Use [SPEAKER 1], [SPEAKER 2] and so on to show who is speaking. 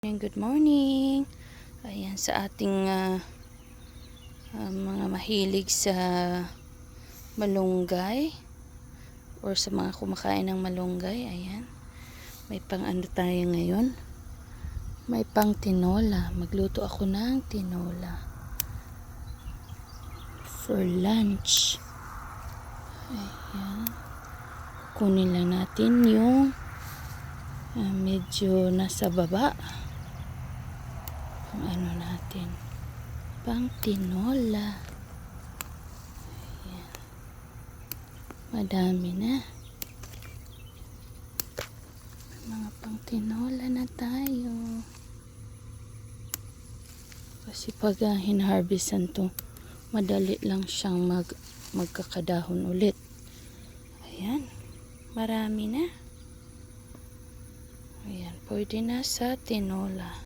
[SPEAKER 1] Good morning. Ayan sa ating mga mahilig sa malunggay or sa mga kumakain ng malunggay. Ayan. May pang ano tayo ngayon? May pang tinola. Magluto ako ng tinola for lunch. Ayan. Kunin lang natin yung medyo nasa baba. Ang ano natin, pang tinola. Ayan. Madami na. Mga pang tinola na tayo. Kasi pag hinharvestan to, madali lang siyang magkakadahon ulit. Ayan. Marami na. Ayan. Pwede na sa tinola.